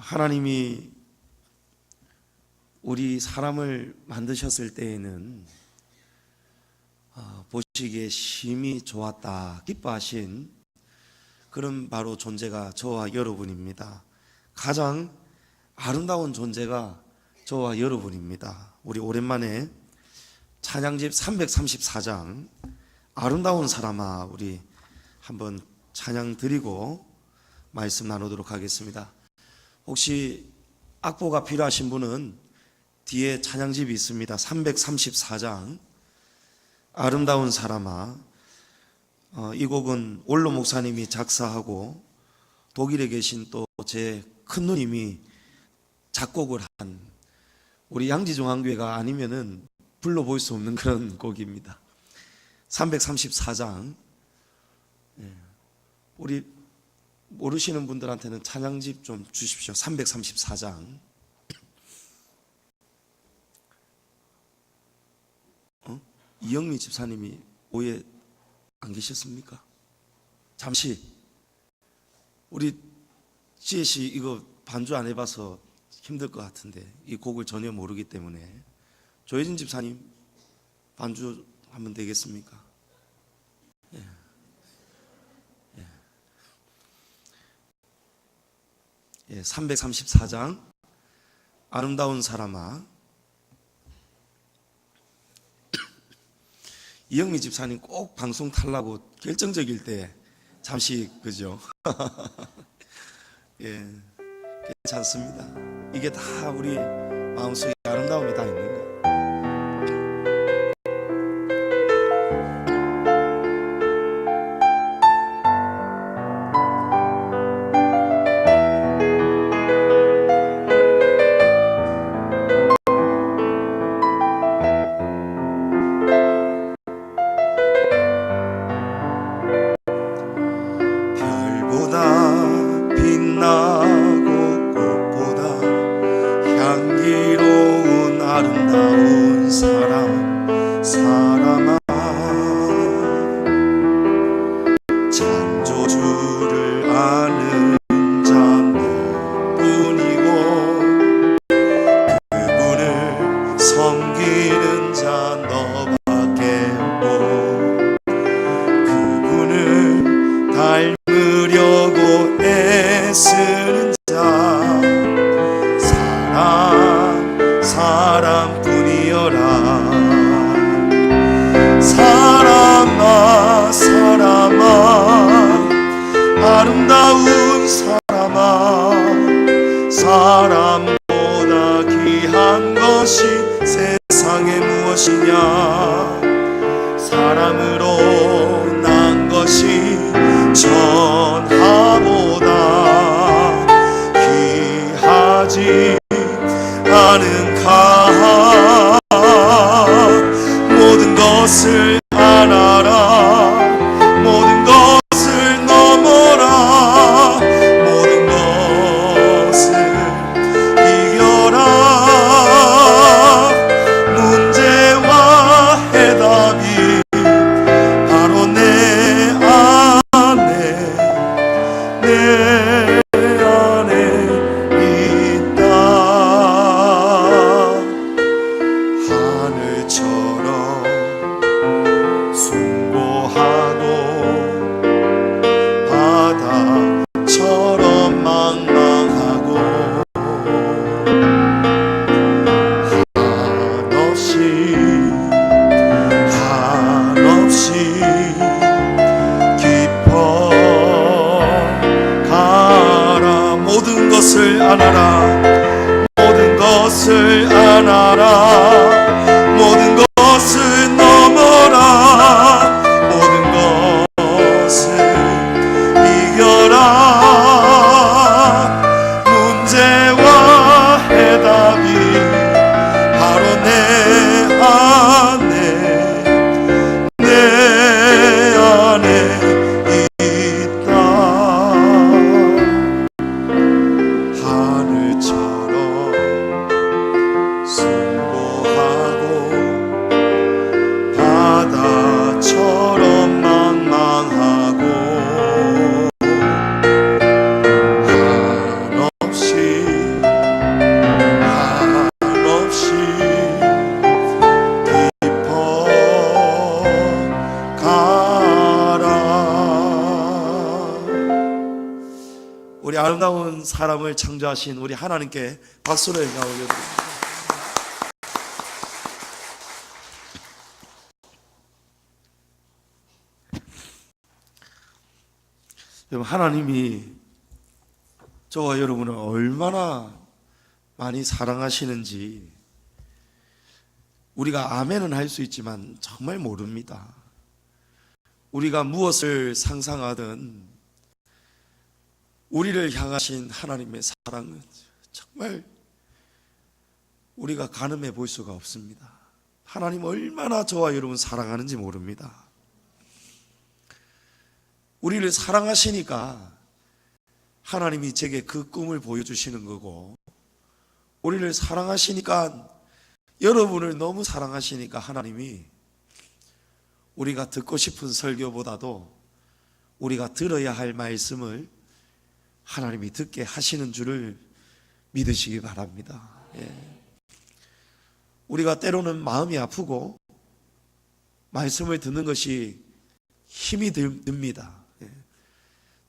하나님이 우리 사람을 만드셨을 때에는 보시기에 심히 좋았다, 기뻐하신 그런 바로 존재가 저와 여러분입니다. 가장 아름다운 존재가 저와 여러분입니다. 우리 오랜만에 찬양집 334장 아름다운 사람아, 우리 한번 찬양 드리고 말씀 나누도록 하겠습니다. 혹시 악보가 필요하신 분은 뒤에 찬양집이 있습니다. 334장 아름다운 사람아. 이 곡은 올로 목사님이 작사하고 독일에 계신 또 제 큰누님이 작곡을 한, 우리 양지중앙교회가 아니면은 불러볼 수 없는 그런 곡입니다. 334장. 우리 모르시는 분들한테는 찬양집 좀 주십시오. 334장. 이영미 집사님이 오해 안 계셨습니까? 잠시 우리 지혜씨 이거 반주 안 해봐서 힘들 것 같은데, 이 곡을 전혀 모르기 때문에 조혜진 집사님 반주 하면 되겠습니까? 334장 아름다운 사람아. 이영미 집사님 꼭 방송 타려고 결정적일 때 잠시, 그죠? 괜찮습니다. 이게 다 우리 마음속에 아름다움이 다 있는 거예요. 아름다운 사람아, 사람보다 귀한 것이 세상에 무엇이냐. 사람으로 난 것이 천하보다 귀하지 않은가. 모든 것을 알아라, 모든 것을 넘어라, 모든 것을 이겨라. 문제와 해답이 바로 내 안에 있다. 하늘처럼 숭고하고 바다처럼 망망하고 한없이 깊어가라. 모든 것을 알아라, 모든 것을 알아라, 모든 것을 넘어라, 모든 것을 이겨라. 문제와 해답이 바로 내 안에 있다. 하늘처럼 숭고하고 바다처럼 망망하고 우리 아름다운 사람을 창조하신 우리 하나님께 박수를 영광 올려드립니다. 여러분, 하나님이 저와 여러분을 얼마나 많이 사랑하시는지 우리가 아멘은 할 수 있지만 정말 모릅니다. 우리가 무엇을 상상하든 우리를 향하신 하나님의 사랑은 정말 우리가 가늠해 볼 수가 없습니다. 하나님 얼마나 저와 여러분 사랑하는지 모릅니다. 우리를 사랑하시니까 하나님이 제게 그 꿈을 보여주시는 거고, 우리를 사랑하시니까, 여러분을 너무 사랑하시니까 하나님이 우리가 듣고 싶은 설교보다도 우리가 들어야 할 말씀을 하나님이 듣게 하시는 줄을 믿으시기 바랍니다. 우리가 때로는 마음이 아프고 말씀을 듣는 것이 힘이 듭니다.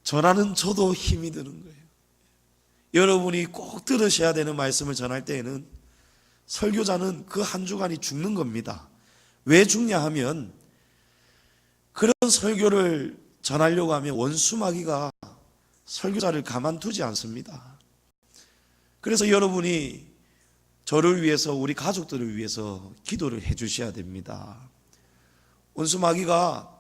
전하는 저도 힘이 드는 거예요. 여러분이 꼭 들으셔야 되는 말씀을 전할 때에는 설교자는 그 한 주간이 죽는 겁니다. 왜 죽냐 하면, 그런 설교를 전하려고 하면 원수마귀가 설교자를 가만두지 않습니다. 그래서 여러분이 저를 위해서, 우리 가족들을 위해서 기도를 해 주셔야 됩니다. 원수마귀가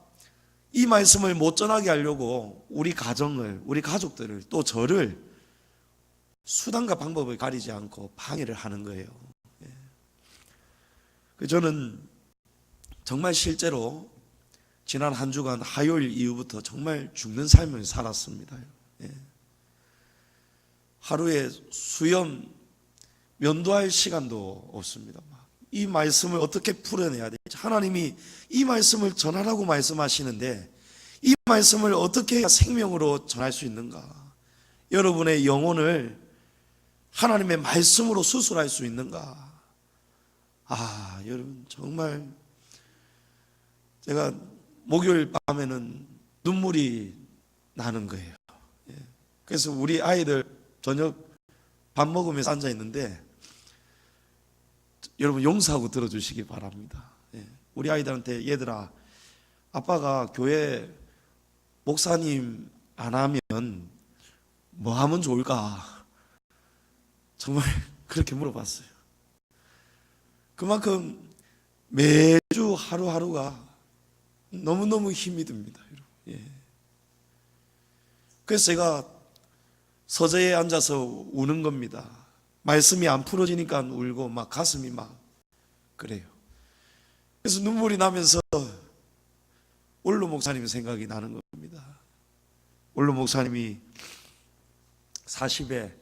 이 말씀을 못 전하게 하려고 우리 가정을, 우리 가족들을, 또 저를 수단과 방법을 가리지 않고 방해를 하는 거예요. 저는 정말 실제로 지난 한 주간 화요일 이후부터 정말 죽는 삶을 살았습니다. 하루에 수염 면도할 시간도 없습니다. 이 말씀을 어떻게 풀어내야 되지? 하나님이 이 말씀을 전하라고 말씀하시는데 이 말씀을 어떻게 해야 생명으로 전할 수 있는가? 여러분의 영혼을 하나님의 말씀으로 수술할 수 있는가? 여러분, 정말 제가 목요일 밤에는 눈물이 나는 거예요. 그래서 우리 아이들 저녁 밥 먹으면서 앉아 있는데, 여러분 용서하고 들어주시기 바랍니다. 우리 아이들한테, 얘들아, 아빠가 교회 목사님 안 하면 뭐 하면 좋을까? 정말 그렇게 물어봤어요. 그만큼 매주 하루하루가 너무너무 힘이 듭니다. 그래서 제가 서재에 앉아서 우는 겁니다. 말씀이 안 풀어지니까 울고 막 가슴이 막 그래요. 그래서 눈물이 나면서 올로 목사님 생각이 나는 겁니다. 올로 목사님이 40에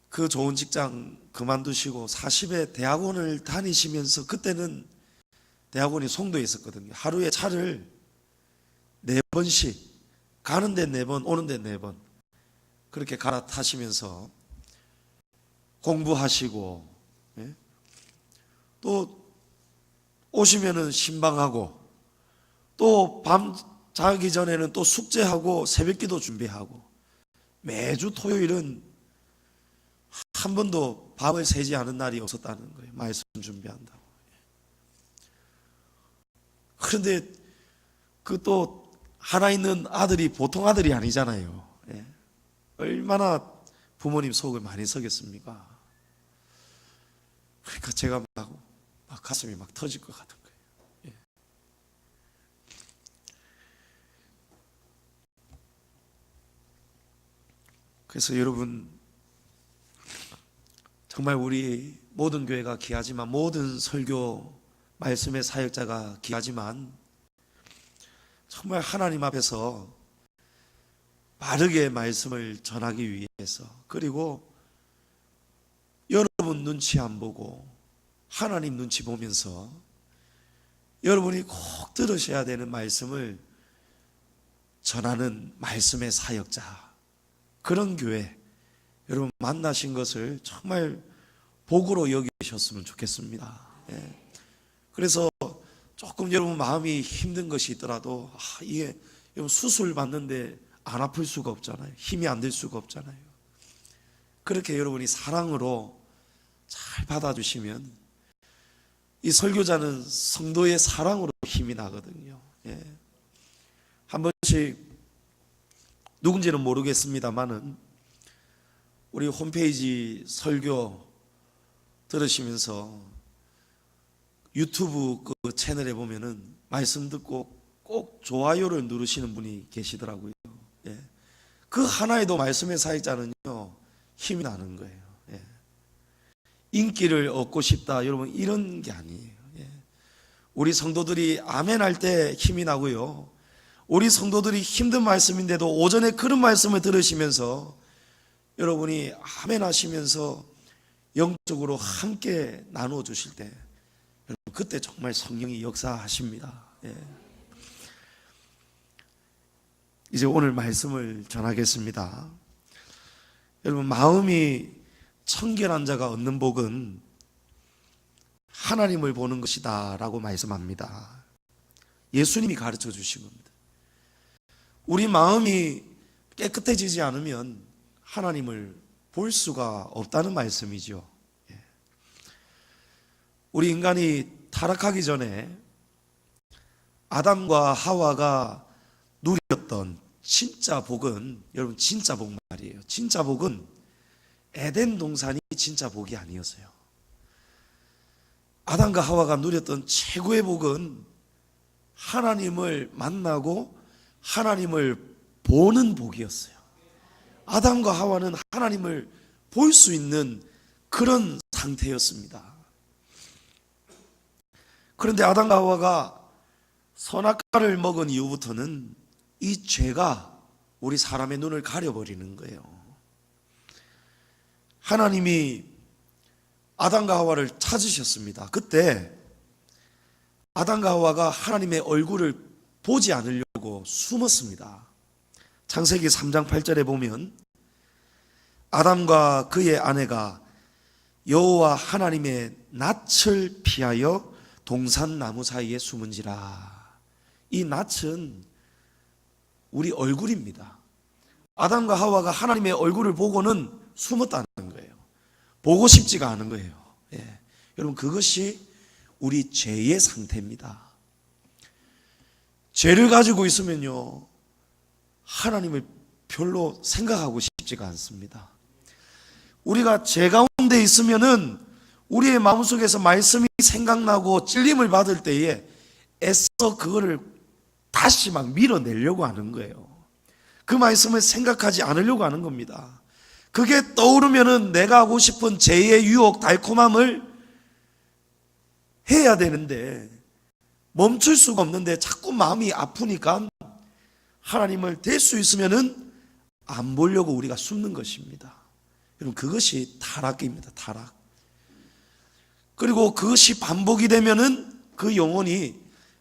그 좋은 직장 그만두시고 40에 대학원을 다니시면서, 그때는 대학원이 송도에 있었거든요. 하루에 차를 4번씩, 가는 데 4번, 오는 데 4번 그렇게 갈아타시면서 공부하시고, 또 오시면은 신방하고, 또 밤 자기 전에는 또 숙제하고 새벽기도 준비하고, 매주 토요일은 한 번도 밥을 세지 않은 날이 없었다는 거예요. 말씀 준비한다고. 그런데 그 또 하나 있는 아들이 보통 아들이 아니잖아요. 얼마나 부모님 속을 많이 썩였습니까? 그러니까 제가 막 가슴이 막 터질 것 같은 거예요. 그래서 여러분, 정말 우리 모든 교회가 귀하지만, 모든 설교 말씀의 사역자가 귀하지만, 정말 하나님 앞에서 바르게 말씀을 전하기 위해서, 그리고 여러분 눈치 안 보고 하나님 눈치 보면서 여러분이 꼭 들으셔야 되는 말씀을 전하는 말씀의 사역자, 그런 교회 여러분 만나신 것을 정말 복으로 여기셨으면 좋겠습니다. 그래서 조금 여러분 마음이 힘든 것이 있더라도, 이게 수술 받는데 안 아플 수가 없잖아요. 힘이 안 될 수가 없잖아요. 그렇게 여러분이 사랑으로 잘 받아주시면 이 설교자는 성도의 사랑으로 힘이 나거든요. 예. 한 번씩 누군지는 모르겠습니다만은 우리 홈페이지 설교 들으시면서 유튜브 그 채널에 보면은 말씀 듣고 꼭 좋아요를 누르시는 분이 계시더라고요. 예. 그 하나에도 말씀의 사역자는요 힘이 나는 거예요. 예. 인기를 얻고 싶다 여러분 이런 게 아니에요. 예. 우리 성도들이 아멘 할 때 힘이 나고요. 우리 성도들이 힘든 말씀인데도 오전에 그런 말씀을 들으시면서 여러분이 아멘 하시면서 영적으로 함께 나누어 주실 때 여러분 그때 정말 성령이 역사하십니다. 예. 이제 오늘 말씀을 전하겠습니다. 여러분 마음이 청결한 자가 얻는 복은 하나님을 보는 것이다 라고 말씀합니다. 예수님이 가르쳐 주신 겁니다. 우리 마음이 깨끗해지지 않으면 하나님을 볼 수가 없다는 말씀이죠. 우리 인간이 타락하기 전에 아담과 하와가 누렸던 진짜 복은 여러분 진짜 복 말이에요. 진짜 복은 에덴 동산이 진짜 복이 아니었어요. 아담과 하와가 누렸던 최고의 복은 하나님을 만나고 하나님을 보는 복이었어요. 아담과 하와는 하나님을 볼 수 있는 그런 상태였습니다. 그런데 아담과 하와가 선악과를 먹은 이후부터는 이 죄가 우리 사람의 눈을 가려버리는 거예요. 하나님이 아담과 하와를 찾으셨습니다. 그때 아담과 하와가 하나님의 얼굴을 보지 않으려고 숨었습니다. 창세기 3장 8절에 보면 아담과 그의 아내가 여호와 하나님의 낯을 피하여 동산 나무 사이에 숨은지라. 이 낯은 우리 얼굴입니다. 아담과 하와가 하나님의 얼굴을 보고는 숨었다는 거예요. 보고 싶지가 않은 거예요. 예. 여러분 그것이 우리 죄의 상태입니다. 죄를 가지고 있으면요 하나님을 별로 생각하고 싶지가 않습니다. 우리가 죄 가운데 있으면은 우리의 마음속에서 말씀이 생각나고 찔림을 받을 때에 애써 그거를 다시 막 밀어내려고 하는 거예요. 그 말씀을 생각하지 않으려고 하는 겁니다. 그게 떠오르면은 내가 하고 싶은 죄의 유혹, 달콤함을 해야 되는데 멈출 수가 없는데 자꾸 마음이 아프니까 하나님을 될 수 있으면은 안 보려고 우리가 숨는 것입니다. 여러분 그것이 타락입니다. 타락. 그리고 그것이 반복이 되면은 그 영혼이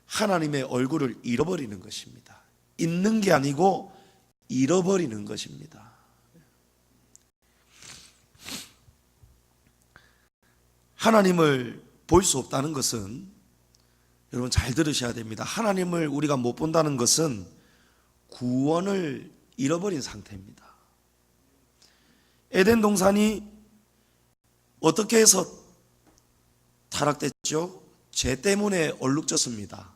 하나님의 얼굴을 잃어버리는 것입니다. 잊는 게 아니고 잃어버리는 것입니다. 하나님을 볼 수 없다는 것은 여러분 잘 들으셔야 됩니다. 하나님을 우리가 못 본다는 것은 구원을 잃어버린 상태입니다. 에덴 동산이 어떻게 해서 타락됐죠? 죄 때문에 얼룩졌습니다.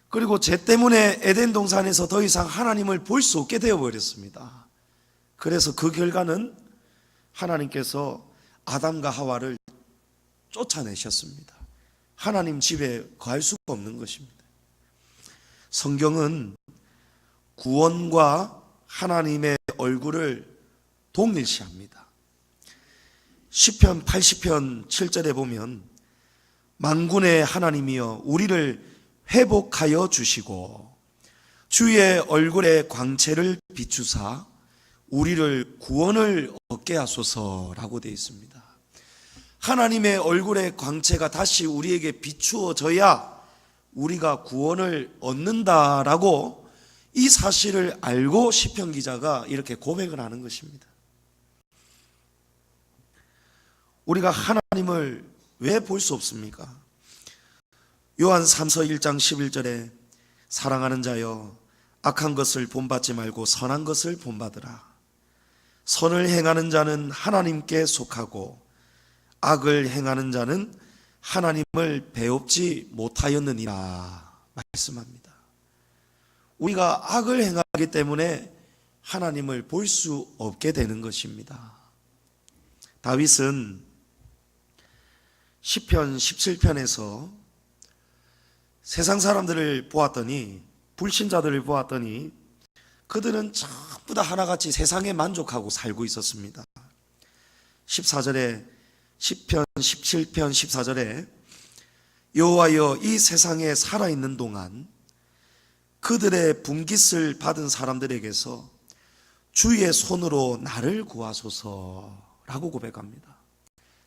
그리고 죄 때문에 에덴 동산에서 더 이상 하나님을 볼 수 없게 되어버렸습니다. 그래서 그 결과는 하나님께서 아담과 하와를 쫓아내셨습니다. 하나님 집에 거할 수가 없는 것입니다. 성경은 구원과 하나님의 얼굴을 동일시합니다. 시편 80편 7절에 보면 만군의 하나님이여 우리를 회복하여 주시고 주의 얼굴의 광채를 비추사 우리를 구원을 얻게 하소서라고 되어 있습니다. 하나님의 얼굴의 광채가 다시 우리에게 비추어져야 우리가 구원을 얻는다라고 이 사실을 알고 시편 기자가 이렇게 고백을 하는 것입니다. 우리가 하나님을 왜 볼 수 없습니까? 요한 3서 1장 11절에 사랑하는 자여 악한 것을 본받지 말고 선한 것을 본받으라. 선을 행하는 자는 하나님께 속하고 악을 행하는 자는 하나님을 배웁지 못하였느니라 말씀합니다. 우리가 악을 행하기 때문에 하나님을 볼 수 없게 되는 것입니다. 다윗은 시편 17편에서 세상 사람들을 보았더니, 불신자들을 보았더니 그들은 전부 다 하나같이 세상에 만족하고 살고 있었습니다. 14절에, 시편 17편 14절에 여호와여 이 세상에 살아있는 동안 그들의 분깃을 받은 사람들에게서 주의 손으로 나를 구하소서라고 고백합니다.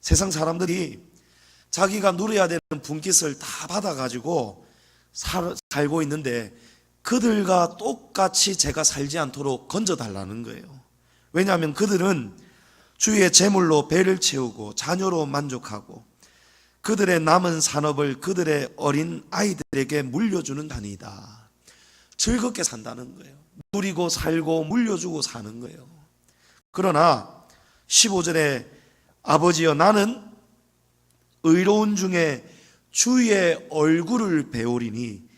세상 사람들이 자기가 누려야 되는 분깃을 다 받아가지고 살고 있는데 그들과 똑같이 제가 살지 않도록 건져달라는 거예요. 왜냐하면 그들은 주의 재물로 배를 채우고 자녀로 만족하고 그들의 남은 산업을 그들의 어린 아이들에게 물려주는 단위다. 즐겁게 산다는 거예요. 누리고 살고 물려주고 사는 거예요. 그러나 15절에 아버지여 나는 의로운 중에 주의 얼굴을 배우리니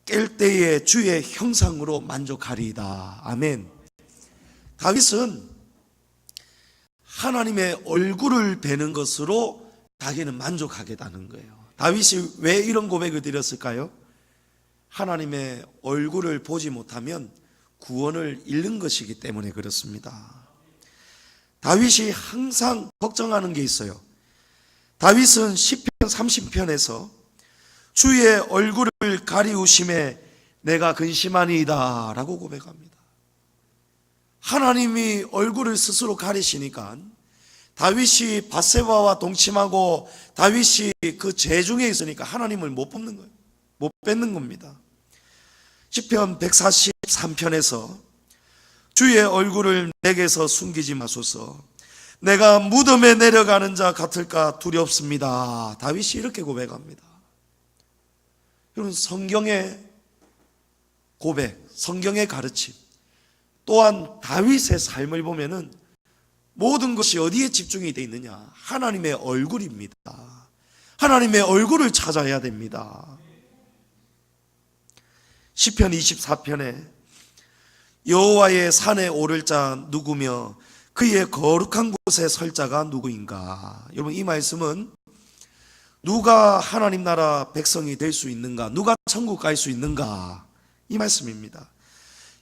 깰 때에 주의 형상으로 만족하리이다. 아멘. 다윗은 하나님의 얼굴을 뵈는 것으로 자기는 만족하겠다는 거예요. 다윗이 왜 이런 고백을 드렸을까요? 하나님의 얼굴을 보지 못하면 구원을 잃는 것이기 때문에 그렇습니다. 다윗이 항상 걱정하는 게 있어요. 다윗은 시편 30편에서 주의 얼굴을 가리우심에 내가 근심하니이다 라고 고백합니다. 하나님이 얼굴을 스스로 가리시니까 다윗이 밧세바와 동침하고 다윗이 그 죄 중에 있으니까 하나님을 못 뽑는 거예요. 못 뺏는 겁니다. 시편 143편에서 주의 얼굴을 내게서 숨기지 마소서 내가 무덤에 내려가는 자 같을까 두렵습니다. 다윗이 이렇게 고백합니다. 여러분, 성경의 고백, 성경의 가르침, 또한 다윗의 삶을 보면은 모든 것이 어디에 집중이 되어 있느냐? 하나님의 얼굴입니다. 하나님의 얼굴을 찾아야 됩니다. 시편 24편에 여호와의 산에 오를 자 누구며 그의 거룩한 곳에 설 자가 누구인가? 여러분, 이 말씀은 누가 하나님 나라 백성이 될 수 있는가? 누가 천국 갈 수 있는가? 이 말씀입니다.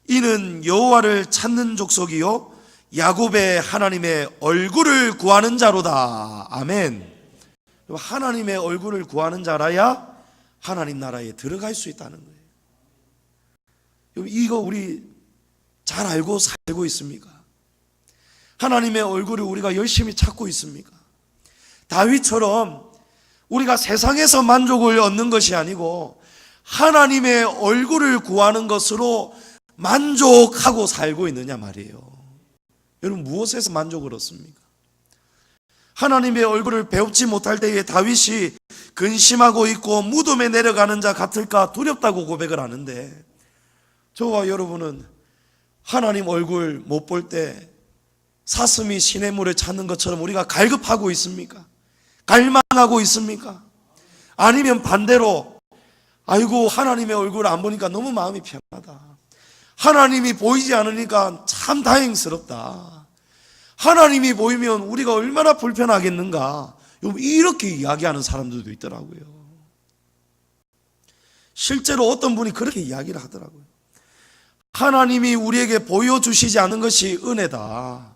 이는 여호와를 찾는 족속이요 야곱의 하나님의 얼굴을 구하는 자로다. 아멘. 하나님의 얼굴을 구하는 자라야 하나님 나라에 들어갈 수 있다는 거예요. 이거 우리 잘 알고 살고 있습니까? 하나님의 얼굴을 우리가 열심히 찾고 있습니까? 다윗처럼 우리가 세상에서 만족을 얻는 것이 아니고 하나님의 얼굴을 구하는 것으로 만족하고 살고 있느냐 말이에요. 여러분, 무엇에서 만족을 얻습니까? 하나님의 얼굴을 배우지 못할 때에 다윗이 근심하고 있고 무덤에 내려가는 자 같을까 두렵다고 고백을 하는데, 저와 여러분은 하나님 얼굴 못 볼 때 사슴이 시냇물을 찾는 것처럼 우리가 갈급하고 있습니까? 갈망하고 있습니까? 아니면 반대로 아이고 하나님의 얼굴 안 보니까 너무 마음이 편하다, 하나님이 보이지 않으니까 참 다행스럽다, 하나님이 보이면 우리가 얼마나 불편하겠는가, 이렇게 이야기하는 사람들도 있더라고요. 실제로 어떤 분이 그렇게 이야기를 하더라고요. 하나님이 우리에게 보여주시지 않은 것이 은혜다,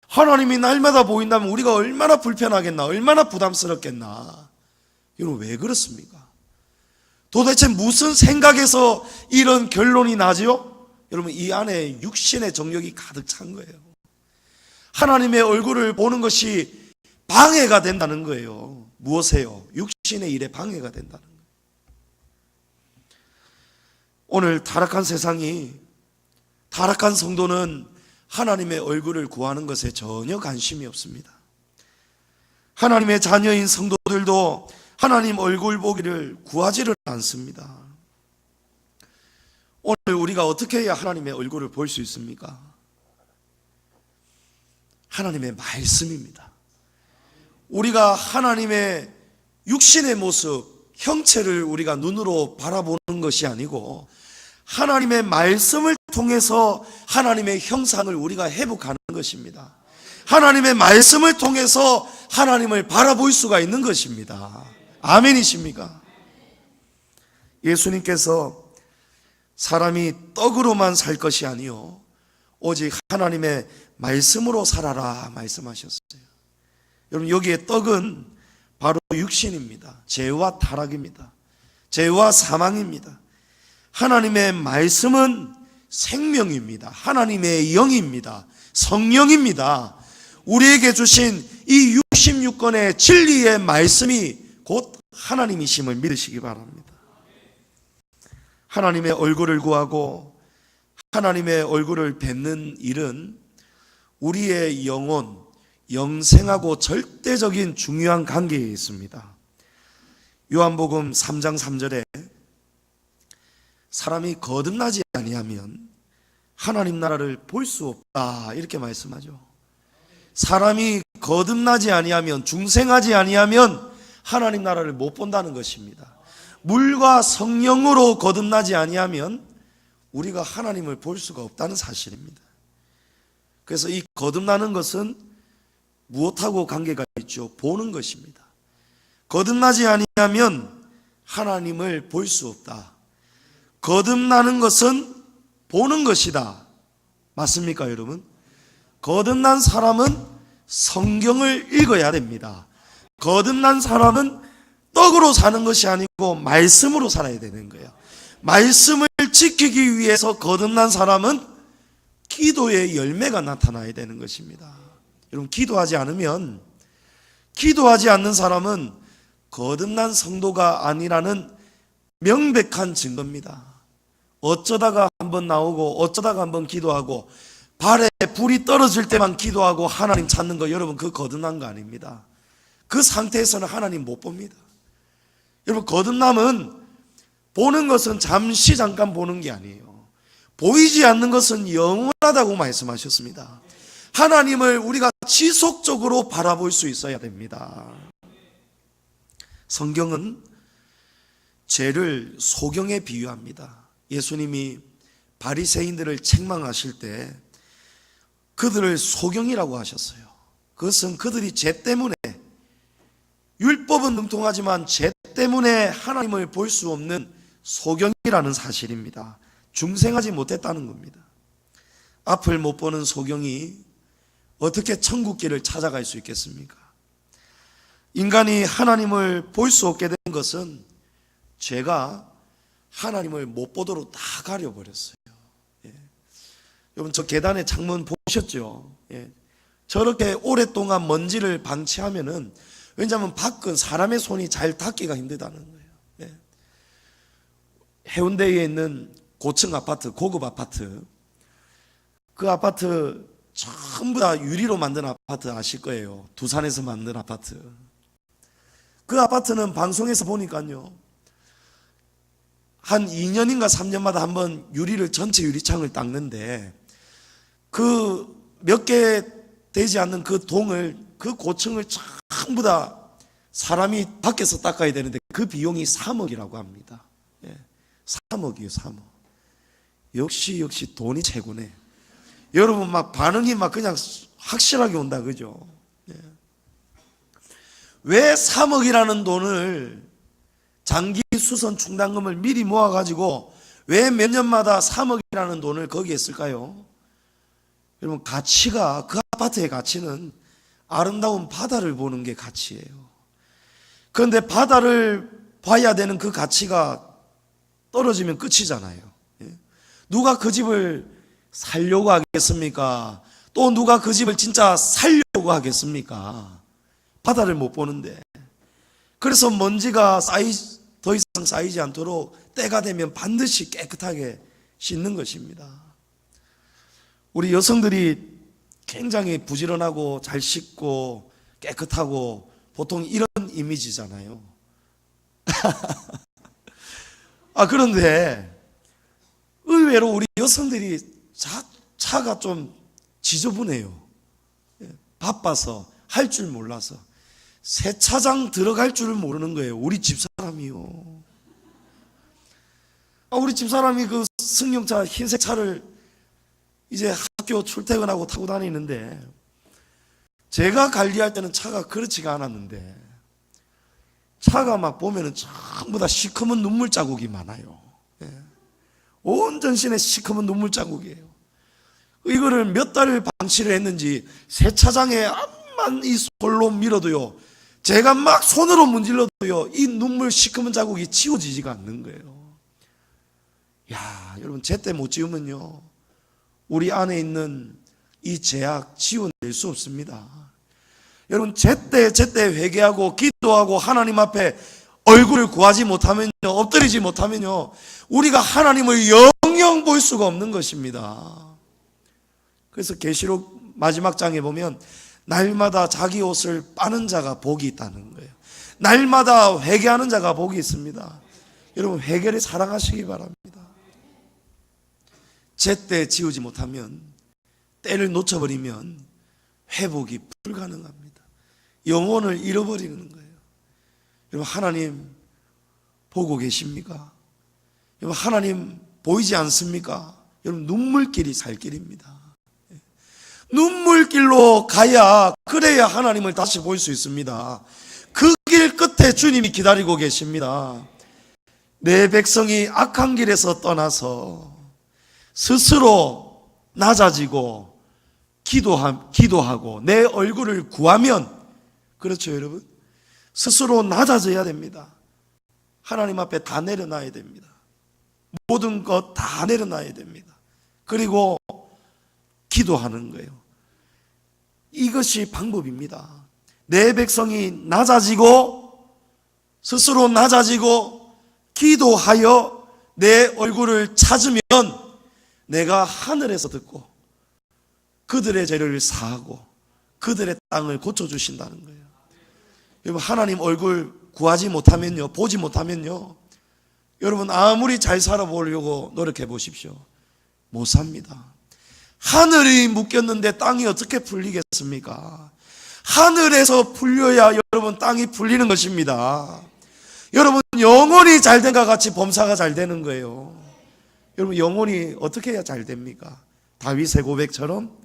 하나님이 날마다 보인다면 우리가 얼마나 불편하겠나, 얼마나 부담스럽겠나. 여러분, 왜 그렇습니까? 도대체 무슨 생각에서 이런 결론이 나지요? 여러분, 이 안에 육신의 정욕이 가득 찬 거예요. 하나님의 얼굴을 보는 것이 방해가 된다는 거예요. 무엇에요? 육신의 일에 방해가 된다는 거예요. 오늘 타락한 세상이, 타락한 성도는 하나님의 얼굴을 구하는 것에 전혀 관심이 없습니다. 하나님의 자녀인 성도들도 하나님 얼굴 보기를 구하지를 않습니다. 오늘 우리가 어떻게 해야 하나님의 얼굴을 볼 수 있습니까? 하나님의 말씀입니다. 우리가 하나님의 육신의 모습, 형체를 우리가 눈으로 바라보는 것이 아니고 하나님의 말씀을 통해서 하나님의 형상을 우리가 회복하는 것입니다. 하나님의 말씀을 통해서 하나님을 바라볼 수가 있는 것입니다. 아멘이십니까? 예수님께서 사람이 떡으로만 살 것이 아니요 오직 하나님의 말씀으로 살아라 말씀하셨어요. 여러분, 여기에 떡은 바로 육신입니다. 죄와 타락입니다. 죄와 사망입니다. 하나님의 말씀은 생명입니다. 하나님의 영입니다. 성령입니다. 우리에게 주신 이 66권의 진리의 말씀이 곧 하나님이심을 믿으시기 바랍니다. 하나님의 얼굴을 구하고 하나님의 얼굴을 뵙는 일은 우리의 영혼, 영생하고 절대적인 중요한 관계에 있습니다. 요한복음 3장 3절에 사람이 거듭나지 아니하면 하나님 나라를 볼 수 없다 이렇게 말씀하죠. 사람이 거듭나지 아니하면, 중생하지 아니하면 하나님 나라를 못 본다는 것입니다. 물과 성령으로 거듭나지 아니하면 우리가 하나님을 볼 수가 없다는 사실입니다. 그래서 이 거듭나는 것은 무엇하고 관계가 있죠? 보는 것입니다. 거듭나지 아니하면 하나님을 볼 수 없다. 거듭나는 것은 보는 것이다. 맞습니까, 여러분? 거듭난 사람은 성경을 읽어야 됩니다. 거듭난 사람은 떡으로 사는 것이 아니고 말씀으로 살아야 되는 거예요. 말씀을 지키기 위해서 거듭난 사람은 기도의 열매가 나타나야 되는 것입니다. 여러분, 기도하지 않으면, 기도하지 않는 사람은 거듭난 성도가 아니라는 명백한 증거입니다. 어쩌다가 한번 나오고 어쩌다가 한번 기도하고 발에 불이 떨어질 때만 기도하고 하나님 찾는 거, 여러분, 그 거듭난 거 아닙니다. 그 상태에서는 하나님 못 봅니다. 여러분, 거듭남은 보는 것은 잠깐 보는 게 아니에요. 보이지 않는 것은 영원하다고 말씀하셨습니다. 하나님을 우리가 지속적으로 바라볼 수 있어야 됩니다. 성경은 죄를 소경에 비유합니다. 예수님이 바리새인들을 책망하실 때 그들을 소경이라고 하셨어요. 그것은 그들이 죄 때문에, 율법은 능통하지만 죄 때문에 하나님을 볼 수 없는 소경이라는 사실입니다. 중생하지 못했다는 겁니다. 앞을 못 보는 소경이 어떻게 천국길을 찾아갈 수 있겠습니까? 인간이 하나님을 볼 수 없게 된 것은 죄가 하나님을 못 보도록 다 가려버렸어요. 예. 여러분, 저 계단의 창문 보셨죠? 예. 저렇게 오랫동안 먼지를 방치하면은, 왜냐하면 밖은 사람의 손이 잘 닿기가 힘들다는 거예요. 예. 해운대에 있는 고층 아파트, 고급 아파트, 그 아파트 전부 다 유리로 만든 아파트 아실 거예요. 두산에서 만든 아파트. 그 아파트는 방송에서 보니까요, 한 2년인가 3년마다 한번 유리를, 전체 유리창을 닦는데 그 몇 개 되지 않는 그 동을, 그 고층을 전부 다 사람이 밖에서 닦아야 되는데 그 비용이 3억이라고 합니다. 예, 3억이에요, 3억. 역시 돈이 최고네. 여러분, 막 반응이 막 그냥 확실하게 온다, 그죠? 예. 왜 3억이라는 돈을, 장기 수선 충당금을 미리 모아가지고 왜 몇 년마다 3억이라는 돈을 거기에 쓸까요? 여러분, 가치가, 그 아파트의 가치는 아름다운 바다를 보는 게 가치예요. 그런데 바다를 봐야 되는 그 가치가 떨어지면 끝이잖아요. 누가 그 집을 살려고 하겠습니까? 또 누가 그 집을 진짜 살려고 하겠습니까? 바다를 못 보는데. 그래서 먼지가 더 이상 쌓이지 않도록 때가 되면 반드시 깨끗하게 씻는 것입니다. 우리 여성들이 굉장히 부지런하고 잘 씻고 깨끗하고 보통 이런 이미지잖아요. 그런데 의외로 우리 여성들이 차가 좀 지저분해요. 바빠서 할 줄 몰라서 세차장 들어갈 줄을 모르는 거예요. 우리 집사람이요. 우리 집사람이 그 승용차 흰색 차를 이제 학교 출퇴근하고 타고 다니는데, 제가 관리할 때는 차가 그렇지가 않았는데 차가 막 보면은 전부 다 시커먼 눈물 자국이 많아요. 온 전신에 시커먼 눈물 자국이에요. 이거를 몇 달을 방치를 했는지 세차장에 암만 이 솔로 밀어도요, 제가 막 손으로 문질러도요, 이 눈물 시커먼 자국이 지워지지가 않는 거예요. 야, 여러분, 제때 못 지우면요, 우리 안에 있는 이 죄악 지워낼 수 없습니다. 여러분, 제때 회개하고 기도하고 하나님 앞에 얼굴을 구하지 못하면요, 엎드리지 못하면요, 우리가 하나님을 영영 볼 수가 없는 것입니다. 그래서 계시록 마지막 장에 보면 날마다 자기 옷을 빠는 자가 복이 있다는 거예요. 날마다 회개하는 자가 복이 있습니다. 여러분, 회개를 사랑하시기 바랍니다. 제때 지우지 못하면, 때를 놓쳐버리면 회복이 불가능합니다. 영혼을 잃어버리는 거예요. 여러분, 하나님 보고 계십니까? 여러분, 하나님 보이지 않습니까? 여러분, 눈물길이 살 길입니다. 눈물길로 가야, 그래야 하나님을 다시 볼 수 있습니다. 그 길 끝에 주님이 기다리고 계십니다. 내 백성이 악한 길에서 떠나서 스스로 낮아지고 기도하고 내 얼굴을 구하면, 그렇죠 여러분? 스스로 낮아져야 됩니다. 하나님 앞에 다 내려놔야 됩니다. 모든 것 다 내려놔야 됩니다. 그리고 기도하는 거예요. 이것이 방법입니다. 내 백성이 낮아지고 스스로 낮아지고 기도하여 내 얼굴을 찾으면 내가 하늘에서 듣고 그들의 죄를 사하고 그들의 땅을 고쳐주신다는 거예요. 여러분, 하나님 얼굴 구하지 못하면요, 보지 못하면요, 여러분 아무리 잘 살아보려고 노력해 보십시오, 못 삽니다. 하늘이 묶였는데 땅이 어떻게 풀리겠습니까? 하늘에서 풀려야 여러분 땅이 풀리는 것입니다. 여러분, 영혼이 잘된 것 같이 범사가 잘 되는 거예요. 여러분, 영혼이 어떻게 해야 잘 됩니까? 다윗의 고백처럼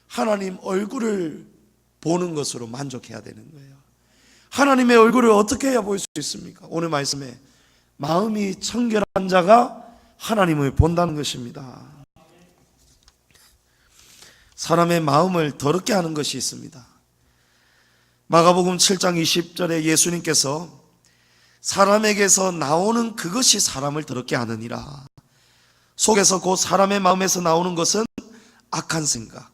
하나님 얼굴을 보는 것으로 만족해야 되는 거예요. 하나님의 얼굴을 어떻게 해야 볼 수 있습니까? 오늘 말씀에 마음이 청결한 자가 하나님을 본다는 것입니다. 사람의 마음을 더럽게 하는 것이 있습니다. 마가복음 7장 20절에 예수님께서 사람에게서 나오는 그것이 사람을 더럽게 하느니라. 속에서 곧 사람의 마음에서 나오는 것은 악한 생각,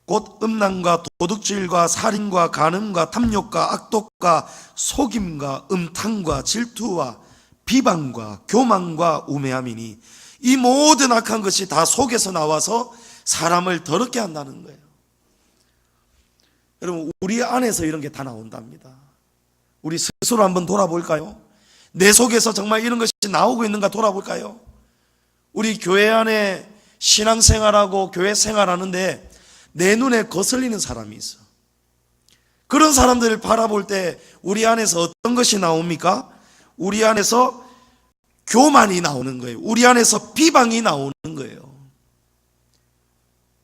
곧 음란과 도둑질과 살인과 간음과 탐욕과 악독과 속임과 음탕과 질투와 비방과 교만과 우매함이니 이 모든 악한 것이 다 속에서 나와서 사람을 더럽게 한다는 거예요. 여러분, 우리 안에서 이런 게 다 나온답니다. 우리 스스로 한번 돌아볼까요? 내 속에서 정말 이런 것이 나오고 있는가 돌아볼까요? 우리 교회 안에 신앙생활하고 교회 생활하는데 내 눈에 거슬리는 사람이 있어. 그런 사람들을 바라볼 때 우리 안에서 어떤 것이 나옵니까? 우리 안에서 교만이 나오는 거예요. 우리 안에서 비방이 나오는 거예요.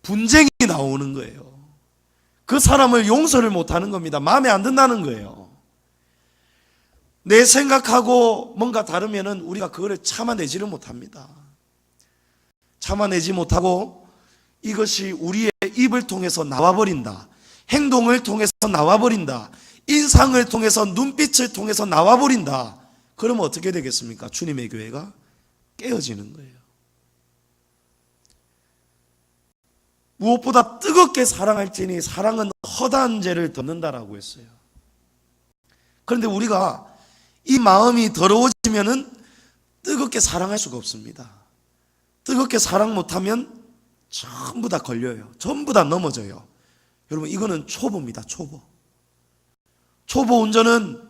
분쟁이 나오는 거예요. 그 사람을 용서를 못하는 겁니다. 마음에 안 든다는 거예요. 내 생각하고 뭔가 다르면은 우리가 그거를 참아내지를 못합니다. 참아내지 못하고 이것이 우리의 입을 통해서 나와버린다, 행동을 통해서 나와버린다, 인상을 통해서, 눈빛을 통해서 나와버린다. 그러면 어떻게 되겠습니까? 주님의 교회가 깨어지는 거예요. 무엇보다 뜨겁게 사랑할지니 사랑은 허다한 죄를 덮는다라고 했어요. 그런데 우리가 이 마음이 더러워지면은 뜨겁게 사랑할 수가 없습니다. 뜨겁게 사랑 못하면 전부 다 걸려요. 전부 다 넘어져요. 여러분, 이거는 초보입니다. 초보 운전은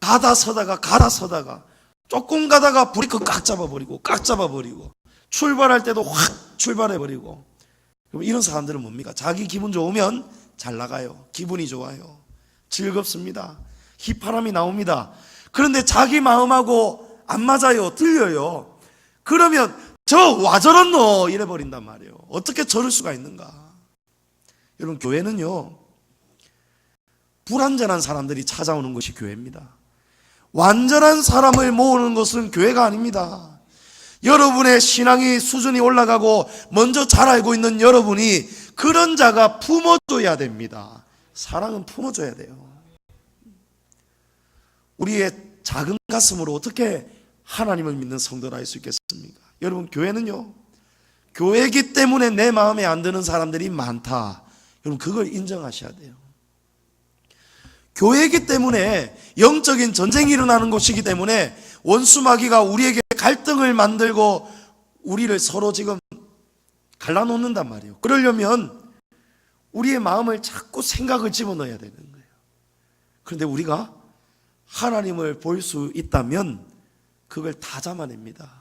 가다 서다가 조금 가다가 브레이크 꽉 잡아버리고 출발할 때도 확 출발해버리고. 그럼 이런 사람들은 뭡니까? 자기 기분 좋으면 잘 나가요. 기분이 좋아요. 즐겁습니다. 휘파람이 나옵니다. 그런데 자기 마음하고 안 맞아요. 틀려요. 그러면 저 와 저렇노 이래버린단 말이에요. 어떻게 저럴 수가 있는가? 여러분, 교회는요, 불완전한 사람들이 찾아오는 것이 교회입니다. 완전한 사람을 모으는 것은 교회가 아닙니다. 여러분의 신앙이 수준이 올라가고 먼저 잘 알고 있는 여러분이 그런 자가 품어줘야 됩니다. 사랑은 품어줘야 돼요. 우리의 작은 가슴으로 어떻게 하나님을 믿는 성도를 할 수 있겠습니까? 여러분, 교회는요, 교회이기 때문에 내 마음에 안 드는 사람들이 많다. 여러분, 그걸 인정하셔야 돼요. 교회이기 때문에 영적인 전쟁이 일어나는 곳이기 때문에 원수 마귀가 우리에게 갈등을 만들고 우리를 서로 지금 갈라놓는단 말이에요. 그러려면 우리의 마음을 자꾸 생각을 집어넣어야 되는 거예요. 그런데 우리가 하나님을 볼 수 있다면 그걸 다 잡아냅니다.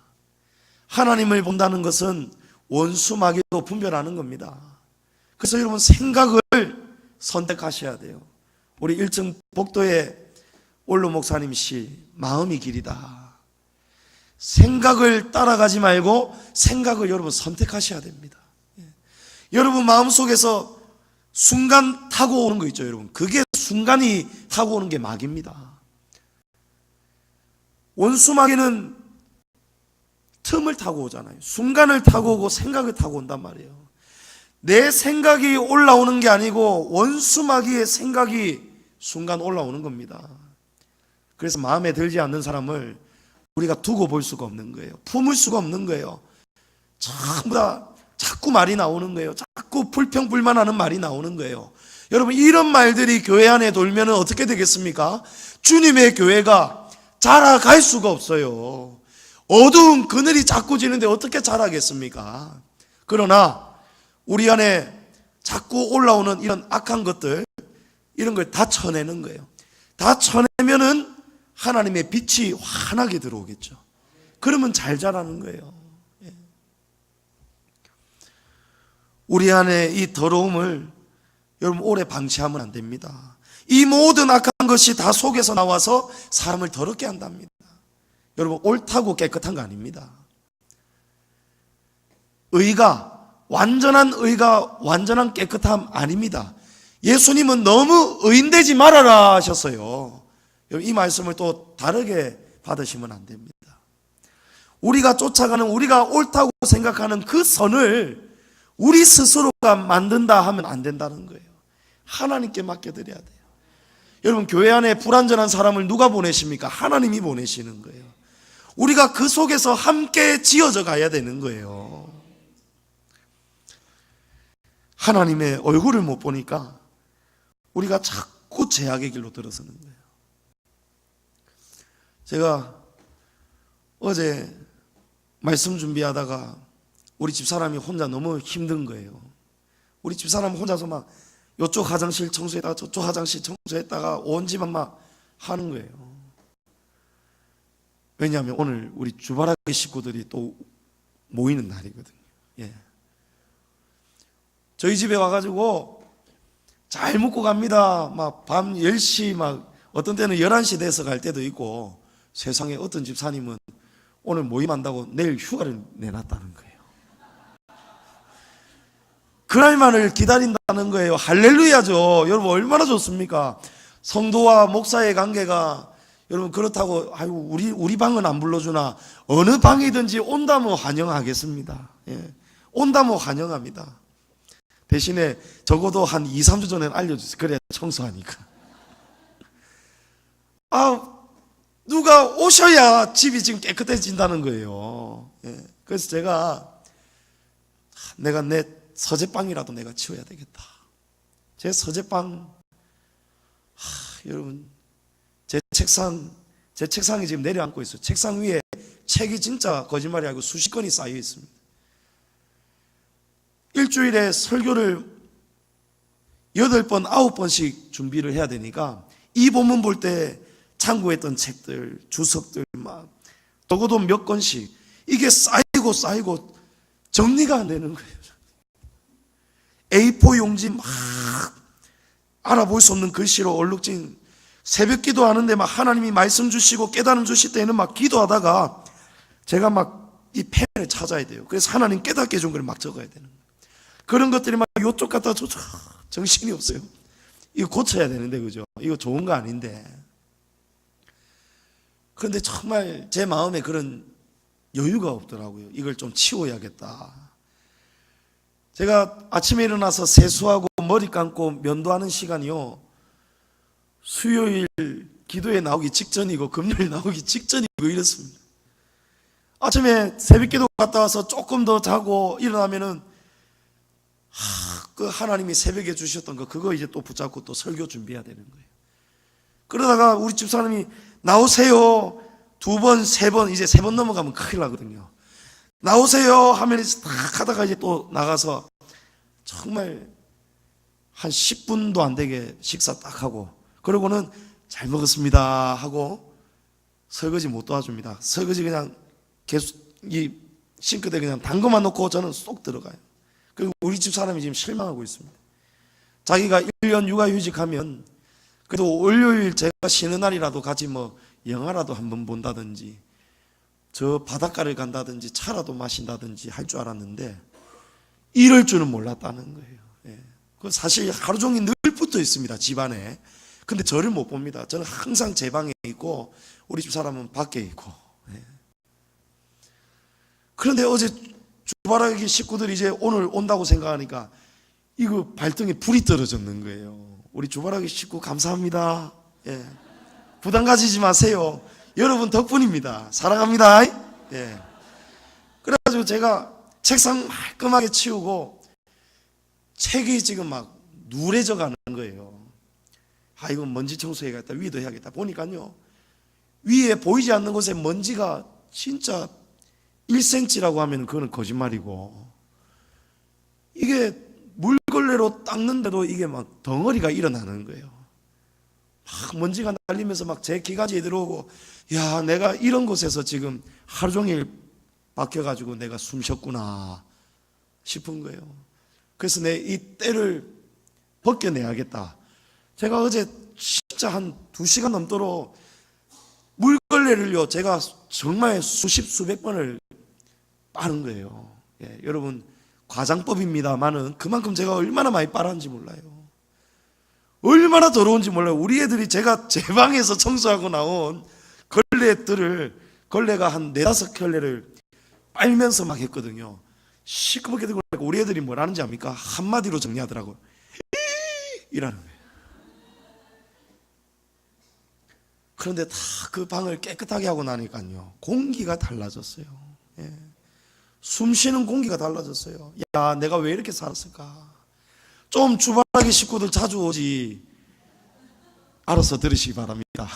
하나님을 본다는 것은 원수 마귀도 분별하는 겁니다. 그래서 여러분, 생각을 선택하셔야 돼요. 우리 1층 복도의 올로 목사님 시 마음이 길이다. 생각을 따라가지 말고 생각을 여러분 선택하셔야 됩니다. 여러분 마음속에서 순간 타고 오는 거 있죠, 여러분. 그게 순간이 타고 오는 게 마귀입니다. 원수 마귀는 틈을 타고 오잖아요. 순간을 타고 오고 생각을 타고 온단 말이에요. 내 생각이 올라오는 게 아니고 원수 마귀의 생각이 순간 올라오는 겁니다. 그래서 마음에 들지 않는 사람을 우리가 두고 볼 수가 없는 거예요. 품을 수가 없는 거예요. 전부 다 자꾸 말이 나오는 거예요. 자꾸 불평불만하는 말이 나오는 거예요. 여러분, 이런 말들이 교회 안에 돌면 어떻게 되겠습니까? 주님의 교회가 자라갈 수가 없어요. 어두운 그늘이 자꾸 지는데 어떻게 자라겠습니까? 그러나 우리 안에 자꾸 올라오는 이런 악한 것들, 이런 걸 다 쳐내는 거예요. 다 쳐내면은 하나님의 빛이 환하게 들어오겠죠. 그러면 잘 자라는 거예요. 우리 안에 이 더러움을 여러분 오래 방치하면 안 됩니다. 이 모든 악한 것이 다 속에서 나와서 사람을 더럽게 한답니다. 여러분, 옳다고 깨끗한 거 아닙니다. 완전한 의가 완전한 깨끗함 아닙니다. 예수님은 너무 의인되지 말아라 하셨어요. 이 말씀을 또 다르게 받으시면 안 됩니다. 우리가 쫓아가는, 우리가 옳다고 생각하는 그 선을 우리 스스로가 만든다 하면 안 된다는 거예요. 하나님께 맡겨드려야 돼요. 여러분, 교회 안에 불완전한 사람을 누가 보내십니까? 하나님이 보내시는 거예요. 우리가 그 속에서 함께 지어져 가야 되는 거예요. 하나님의 얼굴을 못 보니까 우리가 자꾸 죄악의 길로 들어서는 거예요. 제가 어제 말씀 준비하다가 우리 집사람이 혼자 너무 힘든 거예요. 우리 집사람 혼자서 막 이쪽 화장실 청소했다가 저쪽 화장실 청소했다가 온 집안 막 하는 거예요. 왜냐하면 오늘 우리 주바라기 식구들이 또 모이는 날이거든요. 예. 저희 집에 와가지고 잘 먹고 갑니다. 막 밤 10시 막 어떤 때는 11시 돼서 갈 때도 있고, 세상에 어떤 집사님은 오늘 모임한다고 내일 휴가를 내놨다는 거예요. 그날만을 기다린다는 거예요. 할렐루야죠. 여러분, 얼마나 좋습니까? 성도와 목사의 관계가, 여러분, 그렇다고 아이고 우리 방은 안 불러주나, 어느 방이든지 온다면 환영하겠습니다. 예. 온다면 환영합니다. 대신에 적어도 한 2, 3주 전에 알려주세요. 그래야 청소하니까. 누가 오셔야 집이 지금 깨끗해진다는 거예요. 예. 그래서 내가 내 서재방이라도 내가 치워야 되겠다. 제 서재방, 여러분, 제 책상이 지금 내려앉고 있어요. 책상 위에 책이 진짜 거짓말이 아니고 수십 건이 쌓여 있습니다. 일주일에 설교를 8번, 9번씩 준비를 해야 되니까 이 본문 볼 때 창고에 있던 책들, 주석들 막 적어도 몇 권씩 이게 쌓이고 정리가 안 되는 거예요. A4 용지 막 알아볼 수 없는 글씨로 얼룩진 새벽 기도하는데 막 하나님이 말씀 주시고 깨달음 주실 때는 막 기도하다가 제가 막 이 펜을 찾아야 돼요. 그래서 하나님 깨닫게 해준 걸 막 적어야 되는 거예요. 그런 것들이 막 요쪽 갔다 저쪽, 정신이 없어요. 이거 고쳐야 되는데, 그죠? 이거 좋은 거 아닌데. 그런데 정말 제 마음에 그런 여유가 없더라고요. 이걸 좀 치워야겠다. 제가 아침에 일어나서 세수하고 머리 감고 면도하는 시간이요, 수요일 기도에 나오기 직전이고 금요일 나오기 직전이고 이렇습니다. 아침에 새벽기도 갔다 와서 조금 더 자고 일어나면은 그 하나님이 새벽에 주셨던 거 그거 이제 또 붙잡고 또 설교 준비해야 되는 거예요. 그러다가 우리 집사람이 나오세요 2번, 3번, 이제 3번 넘어가면 큰일 나거든요. 나오세요 하면 딱 하다가 이제 또 나가서 정말 한 10분도 안 되게 식사 딱 하고, 그러고는 잘 먹었습니다 하고 설거지 못 도와줍니다. 설거지 그냥 계속 이 싱크대에 그냥 담궈만 놓고 저는 쏙 들어가요. 그리고 우리 집 사람이 지금 실망하고 있습니다. 자기가 1년 육아휴직하면 그래도 월요일 제가 쉬는 날이라도 같이 뭐 영화라도 한번 본다든지 저 바닷가를 간다든지 차라도 마신다든지 할 줄 알았는데 이럴 줄은 몰랐다는 거예요. 예. 그 사실 하루 종일 늘 붙어 있습니다, 집안에. 근데 저를 못 봅니다. 저는 항상 제 방에 있고 우리 집 사람은 밖에 있고. 예. 그런데 어제 주바라기 식구들이 이제 오늘 온다고 생각하니까 이거 발등에 불이 떨어졌는 거예요. 우리 주바라기 식구 감사합니다. 예. 부담 가지지 마세요. 여러분 덕분입니다. 사랑합니다. 예. 그래가지고 제가 책상 말끔하게 치우고 책이 지금 막 누래져 가는 거예요. 아, 이건 먼지 청소해야겠다, 위도 해야겠다. 보니까요, 위에 보이지 않는 곳에 먼지가 진짜 1cm라고 하면 그거는 거짓말이고, 이게 물걸레로 닦는데도 이게 막 덩어리가 일어나는 거예요. 막 먼지가 날리면서 막 제 기가지에 들어오고, 야, 내가 이런 곳에서 지금 하루 종일 박혀가지고 내가 숨 쉬었구나 싶은 거예요. 그래서 내 이 때를 벗겨내야겠다. 제가 어제 진짜 한 2시간 넘도록 물걸레를요, 제가 정말 수백 번을 빠른 거예요. 예, 여러분 과장법입니다만은 그만큼 제가 얼마나 많이 빨았는지 몰라요. 얼마나 더러운지 몰라요. 우리 애들이 제가 제 방에서 청소하고 나온 걸레가 한 4-5켤레를 빨면서 막 했거든요. 시끄럽게 되고 우리 애들이 뭐라는지 압니까? 한마디로 정리하더라고요. 이라는 거예요. 그런데 다 그 방을 깨끗하게 하고 나니까요, 공기가 달라졌어요. 예. 숨 쉬는 공기가 달라졌어요. 야, 내가 왜 이렇게 살았을까? 좀 주바라기 식구들 자주 오지. 알아서 들으시기 바랍니다.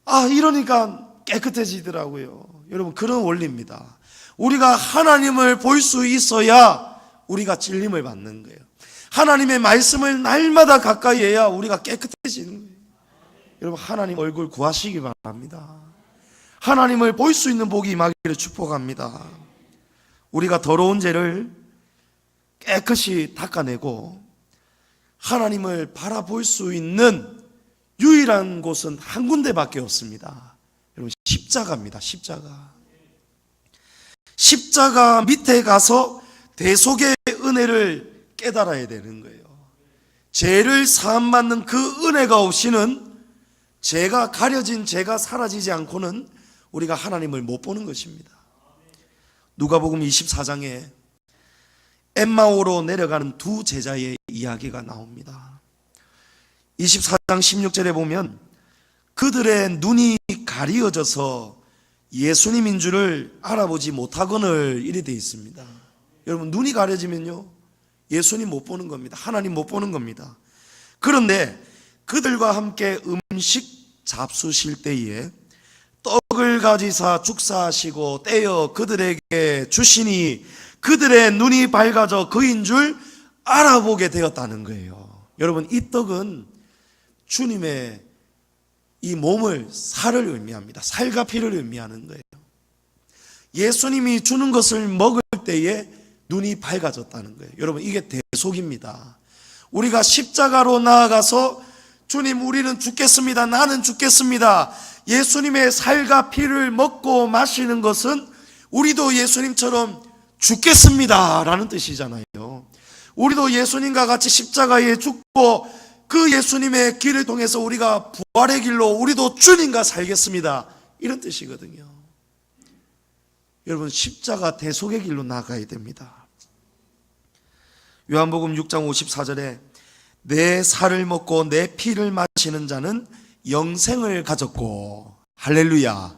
아, 이러니까 깨끗해지더라고요. 여러분, 그런 원리입니다. 우리가 하나님을 볼 수 있어야 우리가 찔림을 받는 거예요. 하나님의 말씀을 날마다 가까이 해야 우리가 깨끗해지는 거예요. 여러분, 하나님 얼굴 구하시기 바랍니다. 하나님을 볼 수 있는 복이 임하기를 축복합니다. 우리가 더러운 죄를 깨끗이 닦아내고 하나님을 바라볼 수 있는 유일한 곳은 한 군데밖에 없습니다. 여러분, 십자가입니다. 십자가 밑에 가서 대속의 은혜를 깨달아야 되는 거예요. 죄를 사함받는 그 은혜가 없이는, 죄가 가려진 죄가 사라지지 않고는 우리가 하나님을 못 보는 것입니다. 누가복음 24장에 엠마오로 내려가는 두 제자의 이야기가 나옵니다. 24장 16절에 보면 그들의 눈이 가리어져서 예수님인 줄을 알아보지 못하거늘 이래 되어 있습니다. 여러분, 눈이 가려지면요, 예수님 못 보는 겁니다. 하나님 못 보는 겁니다. 그런데 그들과 함께 음식 잡수실 때에 떡을 가지사 축사하시고 떼어 그들에게 주시니 그들의 눈이 밝아져 그인 줄 알아보게 되었다는 거예요. 여러분, 이 떡은 주님의 이 몸을, 살을 의미합니다. 살과 피를 의미하는 거예요. 예수님이 주는 것을 먹을 때에 눈이 밝아졌다는 거예요. 여러분, 이게 대속입니다. 우리가 십자가로 나아가서 주님, 우리는 죽겠습니다. 나는 죽겠습니다. 예수님의 살과 피를 먹고 마시는 것은 우리도 예수님처럼 죽겠습니다 라는 뜻이잖아요. 우리도 예수님과 같이 십자가에 죽고 그 예수님의 길을 통해서 우리가 부활의 길로 우리도 주님과 살겠습니다, 이런 뜻이거든요. 여러분, 십자가 대속의 길로 나가야 됩니다. 요한복음 6장 54절에 내 살을 먹고 내 피를 마시는 자는 영생을 가졌고, 할렐루야.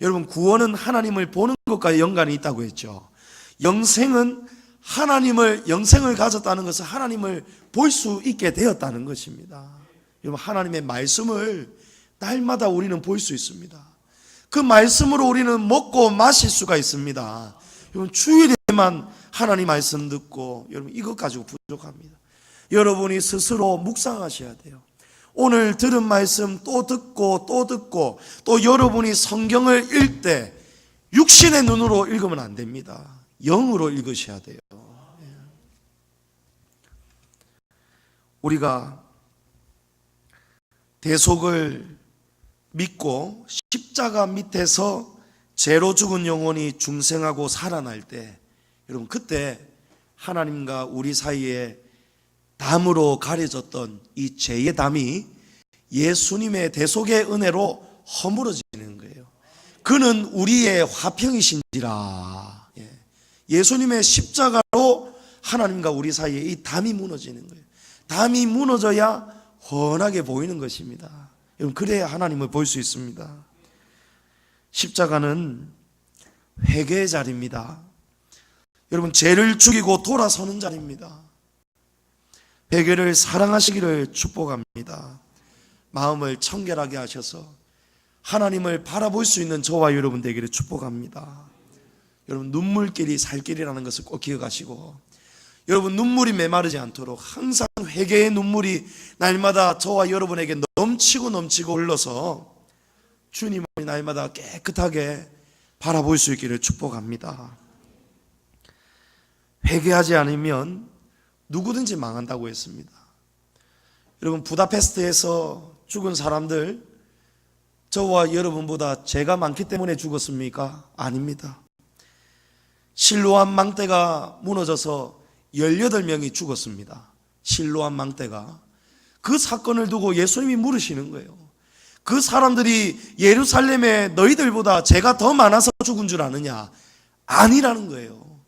여러분, 구원은 하나님을 보는 것과 연관이 있다고 했죠. 영생은 영생을 가졌다는 것은 하나님을 볼 수 있게 되었다는 것입니다. 여러분, 하나님의 말씀을 날마다 우리는 볼 수 있습니다. 그 말씀으로 우리는 먹고 마실 수가 있습니다. 여러분, 주일에만 하나님 말씀 듣고, 여러분, 이것 가지고 부족합니다. 여러분이 스스로 묵상하셔야 돼요. 오늘 들은 말씀 또 듣고 또 듣고, 또 여러분이 성경을 읽을 때 육신의 눈으로 읽으면 안 됩니다. 영으로 읽으셔야 돼요. 우리가 대속을 믿고 십자가 밑에서 죄로 죽은 영혼이 중생하고 살아날 때, 여러분, 그때 하나님과 우리 사이에 담으로 가려졌던 이 죄의 담이 예수님의 대속의 은혜로 허물어지는 거예요. 그는 우리의 화평이신지라. 예수님의 십자가로 하나님과 우리 사이에 이 담이 무너지는 거예요. 담이 무너져야 훤하게 보이는 것입니다. 여러분, 그래야 하나님을 볼 수 있습니다. 십자가는 회개의 자리입니다. 여러분, 죄를 죽이고 돌아서는 자리입니다. 회개를 사랑하시기를 축복합니다. 마음을 청결하게 하셔서 하나님을 바라볼 수 있는 저와 여러분 되기를 축복합니다. 여러분, 눈물길이 살길이라는 것을 꼭 기억하시고, 여러분, 눈물이 메마르지 않도록 항상 회개의 눈물이 날마다 저와 여러분에게 넘치고 흘러서 주님을 날마다 깨끗하게 바라볼 수 있기를 축복합니다. 회개하지 않으면 누구든지 망한다고 했습니다. 여러분, 부다페스트에서 죽은 사람들, 저와 여러분보다 죄가 많기 때문에 죽었습니까? 아닙니다. 실로암 망대가 무너져서 18명이 죽었습니다. 실로암 망대가. 그 사건을 두고 예수님이 물으시는 거예요. 그 사람들이 예루살렘에 너희들보다 죄가 더 많아서 죽은 줄 아느냐? 아니라는 거예요.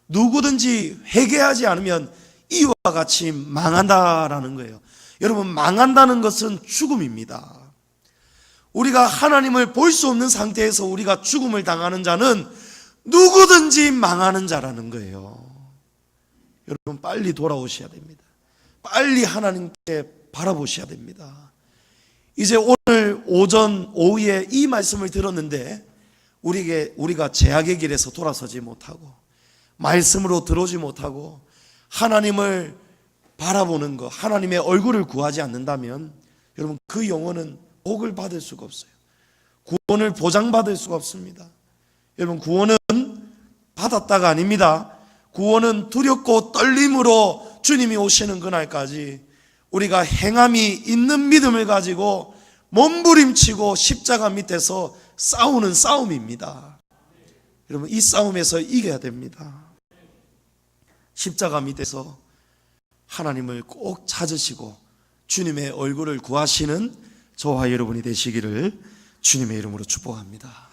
누구든지 회개하지 않으면 이와 같이 망한다라는 거예요. 여러분, 망한다는 것은 죽음입니다. 우리가 하나님을 볼 수 없는 상태에서 우리가 죽음을 당하는 자는 누구든지 망하는 자라는 거예요. 여러분, 빨리 돌아오셔야 됩니다. 빨리 하나님께 바라보셔야 됩니다. 이제 오늘 오후에 이 말씀을 들었는데 우리가 죄악의 길에서 돌아서지 못하고 말씀으로 들어오지 못하고 하나님을 바라보는 것, 하나님의 얼굴을 구하지 않는다면 여러분, 그 영혼은 복을 받을 수가 없어요. 구원을 보장받을 수가 없습니다. 여러분, 구원은 받았다가 아닙니다. 구원은 두렵고 떨림으로 주님이 오시는 그날까지 우리가 행함이 있는 믿음을 가지고 몸부림치고 십자가 밑에서 싸우는 싸움입니다. 여러분, 이 싸움에서 이겨야 됩니다. 십자가 밑에서 하나님을 꼭 찾으시고 주님의 얼굴을 구하시는 저와 여러분이 되시기를 주님의 이름으로 축복합니다.